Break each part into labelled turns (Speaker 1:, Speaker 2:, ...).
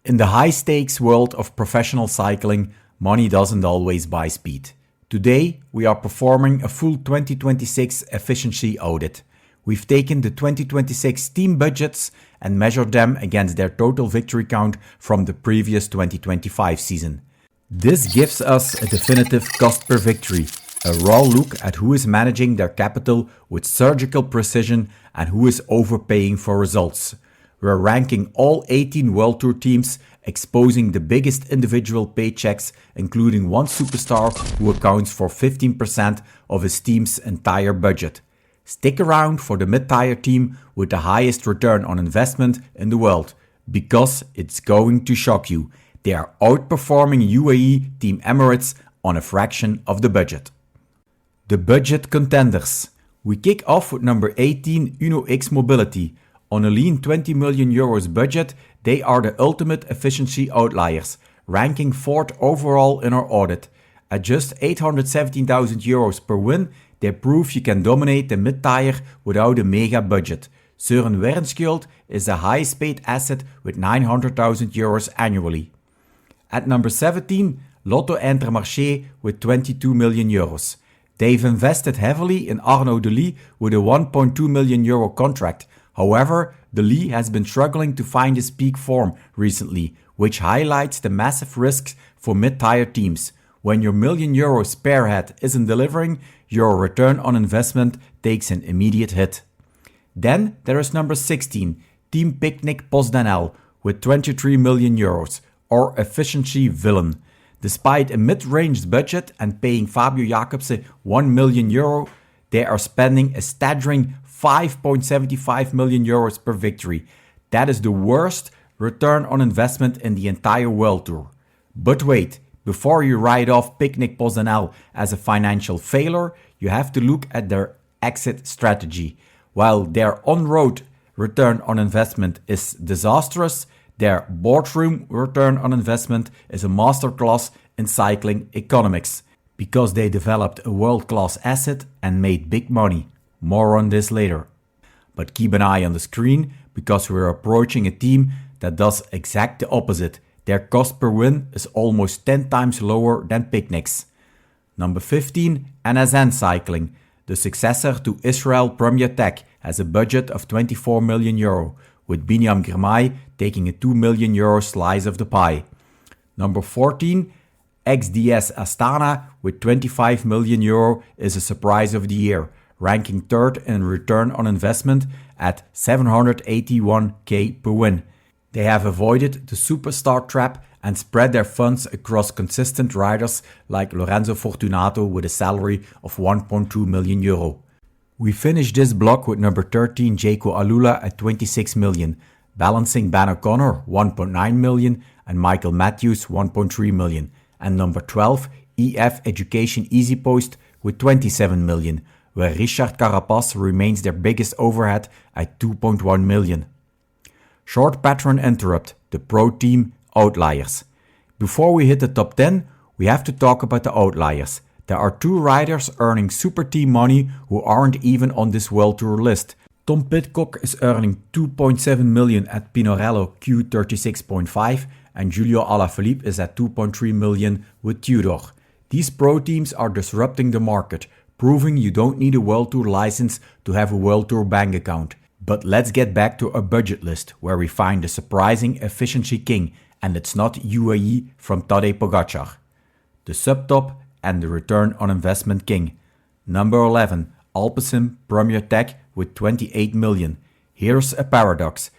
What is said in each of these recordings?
Speaker 1: In the high-stakes world of professional cycling, money doesn't always buy speed. Today, we are performing a full 2026 efficiency audit. We've taken the 2026 team budgets and measured them against their total victory count from the previous 2025 season. This gives us a definitive cost per victory, a raw look at who is managing their capital with surgical precision and who is overpaying for results. We're ranking all 18 World Tour teams, exposing the biggest individual paychecks, including one superstar who accounts for 15% of his team's entire budget. Stick around for the mid-tier team with the highest return on investment in the world, because it's going to shock you. They are outperforming UAE Team Emirates on a fraction of the budget. The budget contenders. We kick off with number 18 Uno X Mobility. On a lean 20 million euros budget, they are the ultimate efficiency outliers, ranking 4th overall in our audit. At just 817,000 euros per win, they prove you can dominate the mid-tier without a mega budget. Søren Wernskjold is the highest paid asset with 900,000 euros annually. At number 17, Lotto Intermarché with 22 million euros. They've invested heavily in Arnaud Delis with a 1.2 million euro contract. However, Delis has been struggling to find his peak form recently, which highlights the massive risks for mid-tier teams. When your million euro spearhead isn't delivering, your return on investment takes an immediate hit. Then there is number 16, Team Picnic PostNL with 23 million euros, or efficiency villain. Despite a mid-range budget and paying Fabio Jacobsen 1 million euro, they are spending a staggering 5.75 million euros per victory. That is the worst return on investment in the entire World Tour. But wait, before you write off Picnic PostNL as a financial failure, you have to look at their exit strategy. While their on-road return on investment is disastrous, their boardroom return on investment is a masterclass in cycling economics, because they developed a world-class asset and made big money. More on this later. But keep an eye on the screen, because we're approaching a team that does exact the opposite. Their cost per win is almost 10 times lower than Picnic's. Number 15, NSN Cycling. The successor to Israel Premier Tech has a budget of 24 million euro, with Binyam Girmay taking a 2 million euro slice of the pie. Number 14, XDS Astana with 25 million euro is a surprise of the year, ranking 3rd in return on investment at 781k per win. They have avoided the superstar trap and spread their funds across consistent riders like Lorenzo Fortunato with a salary of 1.2 million euro. We finish this block with number 13 Jaco Alula at 26 million, balancing Ben O'Connor 1.9 million and Michael Matthews 1.3 million, and number 12 EF Education Easy Post with 27 million, where Richard Carapaz remains their biggest overhead at 2.1 million. Short patron interrupt, the ProTeam Outliers. Before we hit the top 10, we have to talk about the outliers. There are 2 riders earning super team money who aren't even on this World Tour list. Tom Pidcock is earning 2.7 million at Pinarello Q36.5 and Julio Alaphilippe is at 2.3 million with Tudor. These pro teams are disrupting the market, proving you don't need a World Tour license to have a World Tour bank account. But let's get back to our budget list, where we find the surprising efficiency king, and it's not UAE from Tadej Pogačar. The subtop and the return on investment king. Number 11, Alpecin Premier Tech with 28 million. Here's a paradox.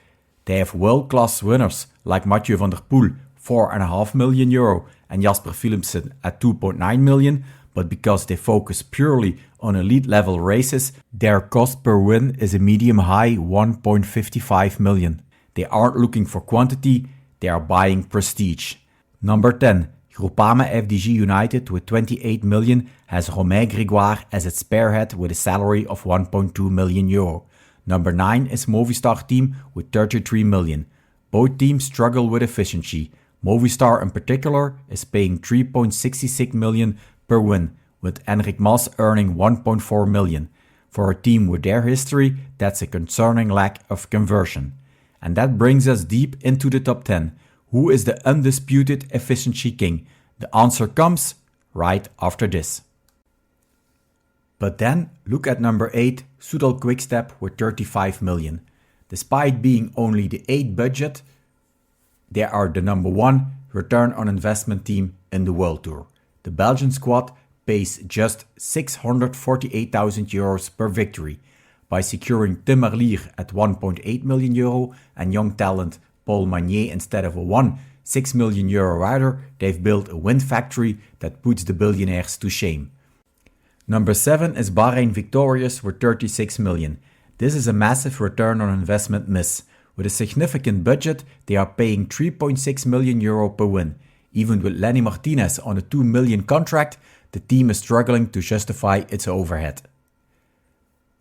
Speaker 1: They have world-class winners like Mathieu van der Poel, 4.5 million euro, and Jasper Philipsen at 2.9 million, but because they focus purely on elite level races, their cost per win is a medium high 1.55 million. They aren't looking for quantity, they are buying prestige. Number 10, Groupama FDG United with 28 million has Romain Grégoire as its spearhead with a salary of 1.2 million euro. Number 9 is Movistar Team with 33 million. Both teams struggle with efficiency. Movistar in particular is paying 3.66 million per win, with Enric Mas earning 1.4 million. For a team with their history, that's a concerning lack of conversion. And that brings us deep into the top 10. Who is the undisputed efficiency king? The answer comes right after this. But then look at number 8, Soudal Quickstep with 35 million. Despite being only the 8th budget, they are the number 1 return on investment team in the World Tour. The Belgian squad pays just 648,000 euros per victory by securing Tim Merlier at 1.8 million euro and young talent Paul Magnier instead of a 6 million euro rider. They've built a win factory that puts the billionaires to shame. Number 7 is Bahrain Victorious with 36 million. This is a massive return on investment miss. With a significant budget, they are paying 3.6 million euro per win. Even with Lenny Martinez on a 2 million contract, the team is struggling to justify its overhead.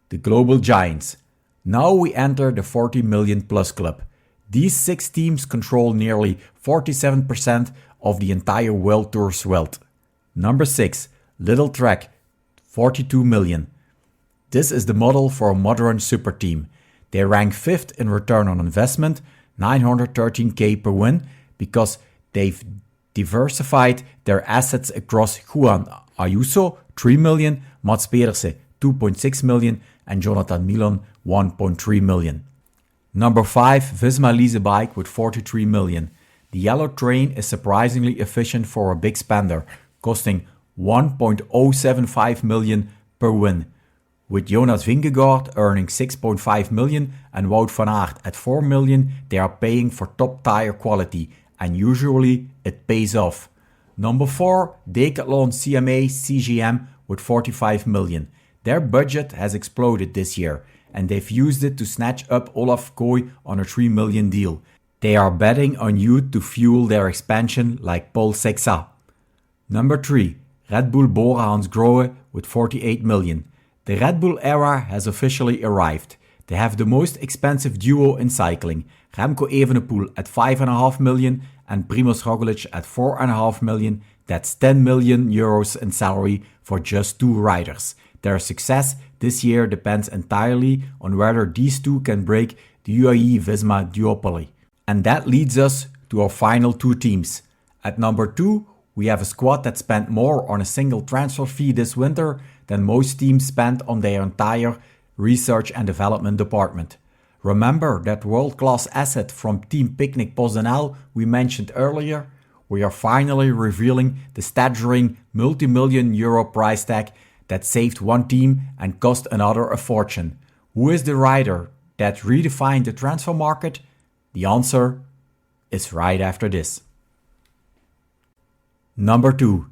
Speaker 1: The Global Giants. Now we enter the 40 million plus club. These 6 teams control nearly 47% of the entire World Tour's wealth. Number 6, Little Trek, 42 million. This is the model for a modern super team. They rank 5th in return on investment, 913k per win, because they've diversified their assets across Juan Ayuso, 3 million, Mats Pedersen, 2.6 million, and Jonathan Milan, 1.3 million. Number 5, Visma Lease a Bike with 43 million. The yellow train is surprisingly efficient for a big spender, costing 1.075 million per win. With Jonas Vingegaard earning 6.5 million and Wout van Aert at 4 million, they are paying for top tire quality, and usually it pays off. Number 4, Decathlon CMA CGM with 45 million. Their budget has exploded this year, and they've used it to snatch up Olaf Kooi on a 3 million deal. They are betting on youth to fuel their expansion like Paul Sexa. Number 3, Red Bull Bora Hansgrohe with 48 million. The Red Bull era has officially arrived. They have the most expensive duo in cycling, Remco Evenepoel at 5.5 million and Primoz Roglic at 4.5 million. That's 10 million euros in salary for just 2 riders. Their success this year depends entirely on whether these 2 can break the UAE Visma duopoly. And that leads us to our final 2 teams. At number 2, we have a squad that spent more on a single transfer fee this winter than most teams spent on their entire research and development department. Remember that world-class asset from Team Picnic PostNL we mentioned earlier? We are finally revealing the staggering multi-million euro price tag that saved one team and cost another a fortune. Who is the rider that redefined the transfer market? The answer is right after this. Number 2,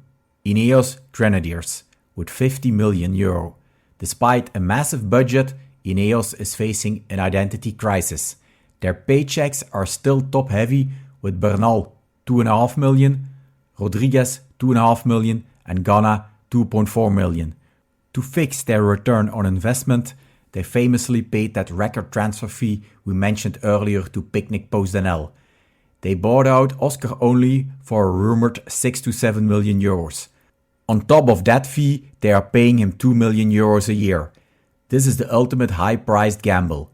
Speaker 1: Ineos Grenadiers with 50 million euro. Despite a massive budget, Ineos is facing an identity crisis. Their paychecks are still top heavy, with Bernal 2.5 million, Rodriguez 2.5 million and Ganna 2.4 million. To fix their return on investment, they famously paid that record transfer fee we mentioned earlier to Picnic PostNL. They bought out Oscar Only for a rumored 6 to 7 million euros. On top of that fee, they are paying him 2 million euros a year. This is the ultimate high-priced gamble.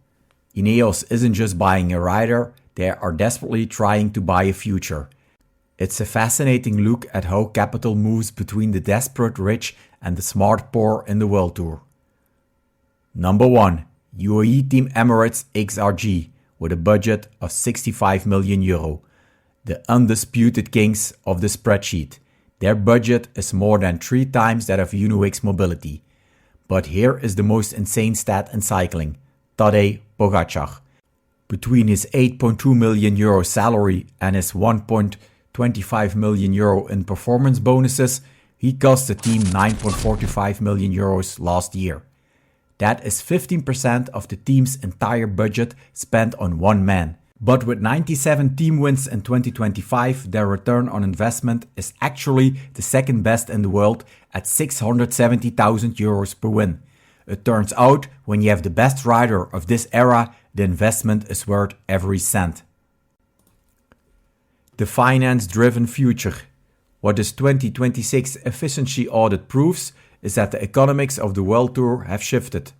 Speaker 1: Ineos isn't just buying a rider, they are desperately trying to buy a future. It's a fascinating look at how capital moves between the desperate rich and the smart poor in the World Tour. Number 1, UAE Team Emirates XRG with a budget of 65 million euro. The undisputed kings of the spreadsheet. Their budget is more than 3 times that of Uno-X Mobility. But here is the most insane stat in cycling, Tadej Pogačar. Between his 8.2 million euro salary and his 1.25 million euro in performance bonuses, he cost the team 9.45 million euros last year. That is 15% of the team's entire budget spent on one man. But with 97 team wins in 2025, their return on investment is actually the second best in the world at 670,000 euros per win. It turns out, when you have the best rider of this era, the investment is worth every cent. The finance-driven future. What this 2026 efficiency audit proves is that the economics of the World Tour have shifted.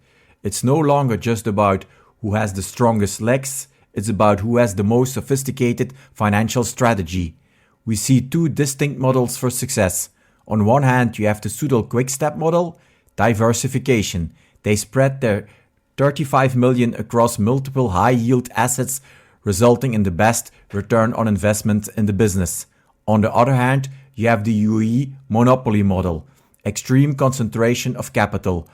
Speaker 1: It's no longer just about who has the strongest legs, It's about who has the most sophisticated financial strategy. We see two distinct models for success. On one hand, you have the Soudal Quickstep model, diversification. They spread their 35 million across multiple high-yield assets, resulting in the best return on investment in the business. On the other hand, you have the UAE monopoly model, extreme concentration of capital.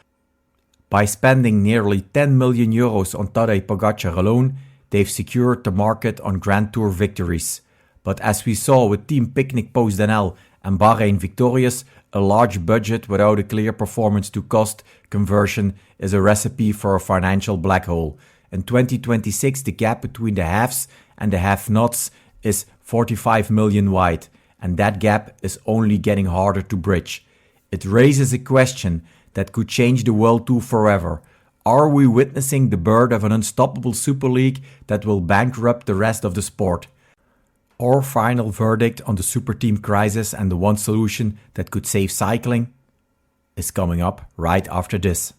Speaker 1: By spending nearly 10 million euros on Tadej Pogačar alone, they've secured the market on Grand Tour victories. But as we saw with Team Picnic Post-Denel and Bahrain Victorious, a large budget without a clear performance to cost conversion is a recipe for a financial black hole. In 2026, the gap between the haves and the have-nots is 45 million wide, and that gap is only getting harder to bridge. It raises a question that could change the World Tour forever. Are we witnessing the birth of an unstoppable Super League that will bankrupt the rest of the sport? Our final verdict on the super team crisis and the one solution that could save cycling is coming up right after this.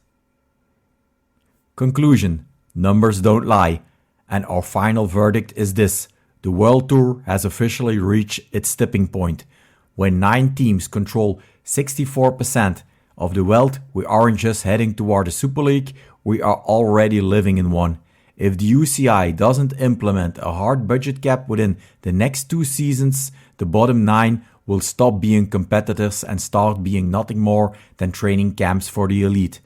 Speaker 1: Conclusion: numbers don't lie, and our final verdict is this: the World Tour has officially reached its tipping point. When 9 teams control 64% of the wealth, we aren't just heading toward a Super League, we are already living in one. If the UCI doesn't implement a hard budget cap within the next 2 seasons, the bottom 9 will stop being competitors and start being nothing more than training camps for the elite.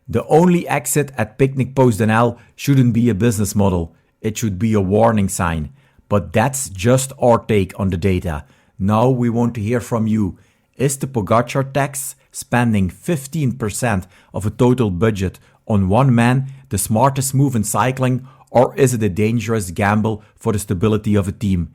Speaker 1: The only exit at Picnic Post-Denel shouldn't be a business model, it should be a warning sign. But that's just our take on the data. Now we want to hear from you. Is the Pogačar tax, spending 15% of a total budget on one man, the smartest move in cycling, or is it a dangerous gamble for the stability of a team?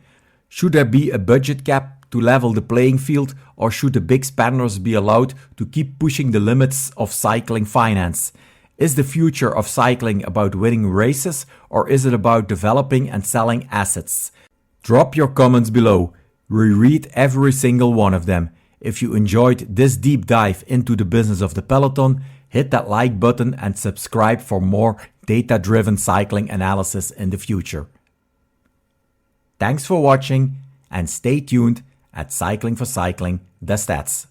Speaker 1: Should there be a budget cap to level the playing field, or should the big spenders be allowed to keep pushing the limits of cycling finance? Is the future of cycling about winning races, or is it about developing and selling assets? Drop your comments below. We read every single one of them. If you enjoyed this deep dive into the business of the peloton, hit that like button and subscribe for more data-driven cycling analysis in the future. Thanks for watching and stay tuned at Cycling for Cycling, the stats.